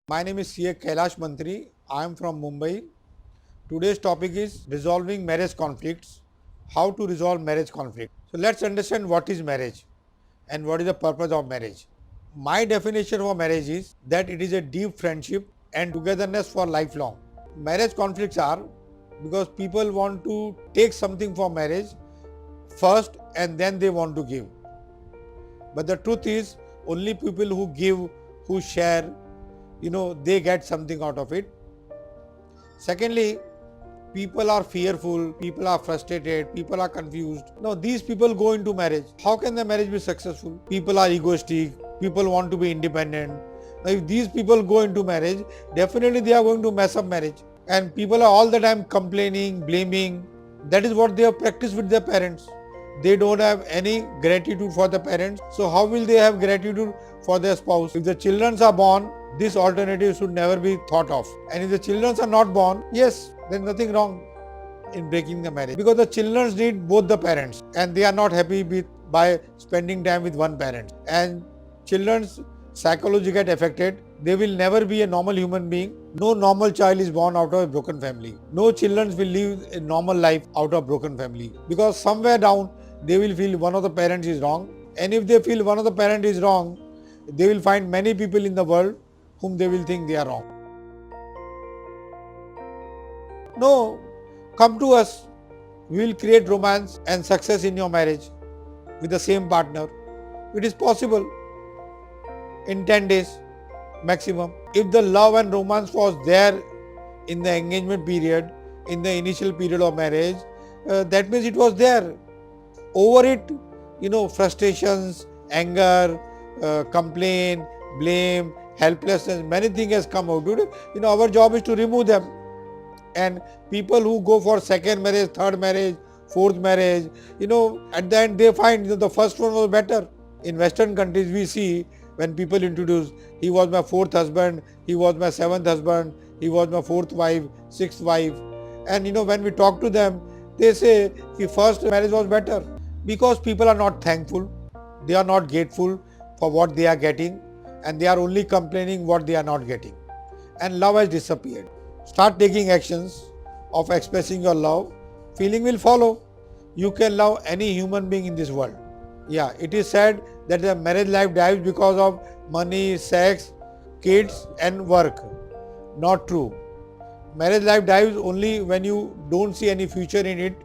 My name is Kailash Mantry. I am from Mumbai. Today's topic is resolving marriage conflicts. How to resolve marriage conflict. So let's understand what is marriage and what is the purpose of marriage. My definition of marriage is that it is a deep friendship and togetherness for lifelong. Marriage conflicts are because people want to take something for marriage first and then they want to give. But the truth is only people who give, who share, they get something out of it. Secondly, people are fearful, people are frustrated, people are confused. Now these people go into marriage. How can the marriage be successful? People are egoistic, people want to be independent. Now if these people go into marriage, definitely they are going to mess up marriage. And people are all the time complaining, blaming. That is what they have practiced with their parents. They don't have any gratitude for the parents. So how will they have gratitude for their spouse? If the children are born, this alternative should never be thought of. And if the children are not born, yes, there's nothing wrong in breaking the marriage. Because the children need both the parents and they are not happy by spending time with one parent. And children's psychology get affected. They will never be a normal human being. No normal child is born out of a broken family. No children will live a normal life out of broken family. Because somewhere down, they will feel one of the parents is wrong. And if they feel one of the parents is wrong, they will find many people in the world whom they will think they are wrong. No, come to us. We will create romance and success in your marriage with the same partner. It is possible in 10 days maximum. If the love and romance was there in the engagement period, in the initial period of marriage, that means it was there. Over it, frustrations, anger, complaint, blame, helplessness, many things has come out. Our job is to remove them. And people who go for second marriage, third marriage, fourth marriage, at the end they find the first one was better. In Western countries we see when people introduce, he was my fourth husband, he was my seventh husband, he was my fourth wife, sixth wife. And when we talk to them, they say the first marriage was better. Because people are not thankful, they are not grateful for what they are getting, and they are only complaining what they are not getting. And love has disappeared. Start taking actions of expressing your love. Feeling will follow. You can love any human being in this world. Yeah, it is said that the marriage life dies because of money, sex, kids and work. Not true. Marriage life dies only when you don't see any future in it.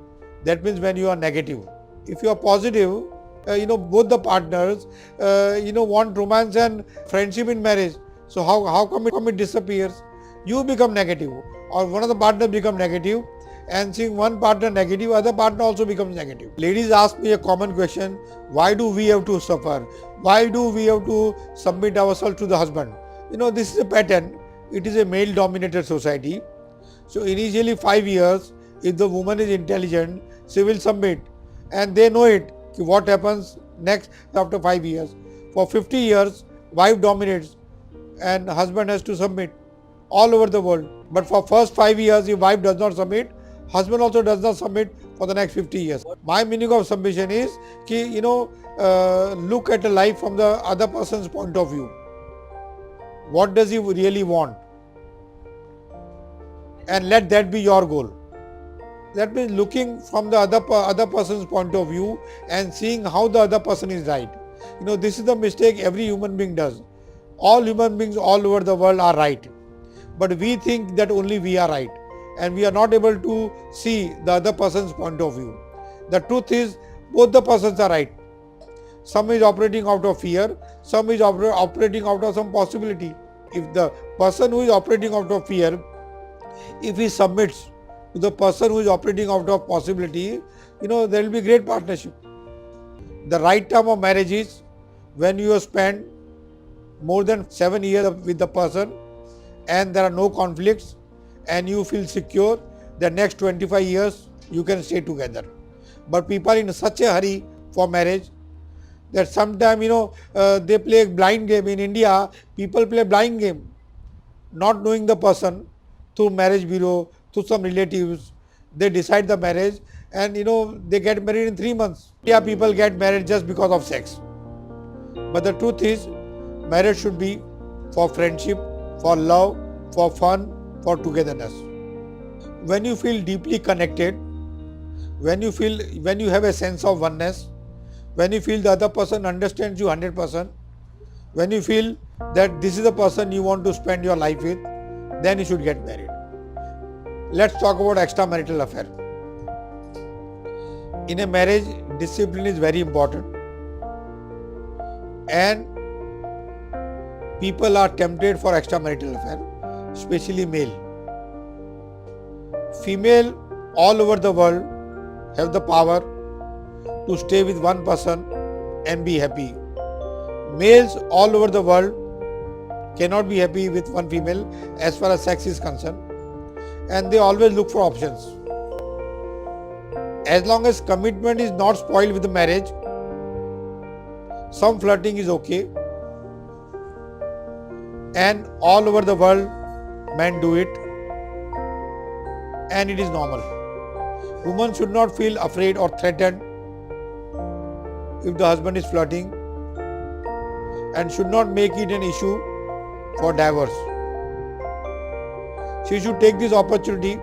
That means when you are negative. If you are positive, both the partners, want romance and friendship in marriage. So how come it disappears? You become negative or one of the partners become negative, and seeing one partner negative, other partner also becomes negative. Ladies ask me a common question, why do we have to suffer? Why do we have to submit ourselves to the husband? This is a pattern. It is a male dominated society. So initially 5 years, if the woman is intelligent, she will submit. And they know it, what happens next after 5 years. For 50 years, wife dominates and husband has to submit all over the world. But for first 5 years, if wife does not submit, husband also does not submit for the next 50 years. My meaning of submission is, look at a life from the other person's point of view. What does he really want? And let that be your goal. That means looking from the other person's point of view and seeing how the other person is right. This is the mistake every human being does. All human beings all over the world are right. But we think that only we are right. And we are not able to see the other person's point of view. The truth is, both the persons are right. Some is operating out of fear, some is operating out of some possibility. If the person who is operating out of fear, if he submits to the person who is operating out of possibility, there will be great partnership. The right term of marriage is when you have spent more than 7 years with the person and there are no conflicts and you feel secure, the next 25 years you can stay together. But people are in such a hurry for marriage that sometimes, they play a blind game. In India, people play blind game, not knowing the person through marriage bureau, through some relatives. They decide the marriage and they get married in 3 months. Yeah, people get married just because of sex. But the truth is, marriage should be for friendship, for love, for fun, for togetherness. When you feel deeply connected, when you have a sense of oneness, when you feel the other person understands you 100%, when you feel that this is the person you want to spend your life with, then you should get married. Let's talk about extramarital affair. In a marriage, discipline is very important, and people are tempted for extramarital affair, especially male. Female all over the world have the power to stay with one person and be happy. Males all over the world cannot be happy with one female as far as sex is concerned, and they always look for options. As long as commitment is not spoiled with the marriage, some flirting is okay, and all over the world men do it, and it is normal. Women should not feel afraid or threatened if the husband is flirting, and should not make it an issue for divorce. She should take this opportunity,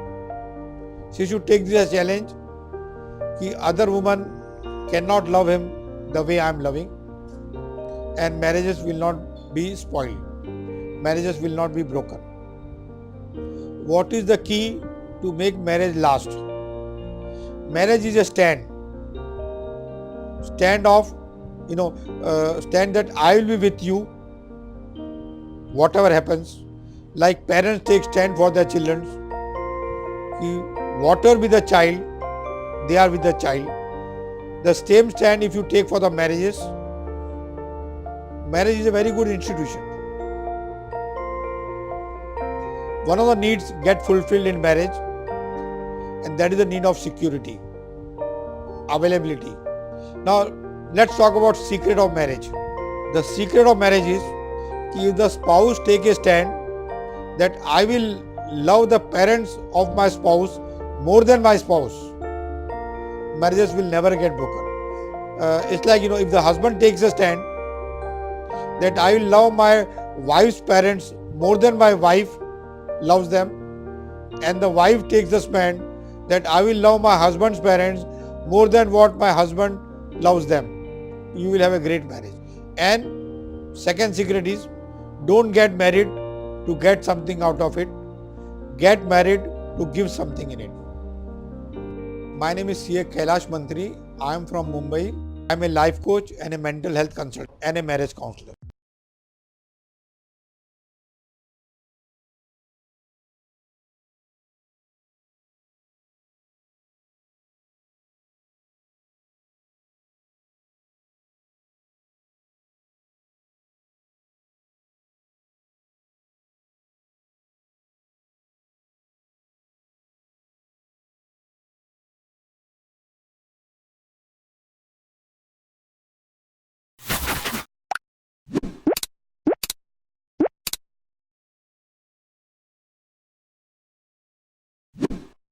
she should take this as a challenge कि other woman cannot love him the way I am loving, and marriages will not be spoiled, marriages will not be broken. What is the key to make marriage last? Marriage is a stand of, stand that I will be with you whatever happens. Like parents take stand for their children, whatever be the child, they are with the child. The same stand if you take for the marriages. Marriage is a very good institution. One of the needs get fulfilled in marriage, and that is the need of security, availability. Now let's talk about secret of marriage. The secret of marriage is if the spouse take a stand that I will love the parents of my spouse more than my spouse, marriages will never get broken. It's like, if the husband takes a stand that I will love my wife's parents more than my wife loves them, and the wife takes the stand that I will love my husband's parents more than what my husband loves them, you will have a great marriage. And second secret is, don't get married to get something out of it, get married to give something in it. My name is Kailash Mantry. I am from Mumbai. I am a life coach and a mental health consultant and a marriage counselor.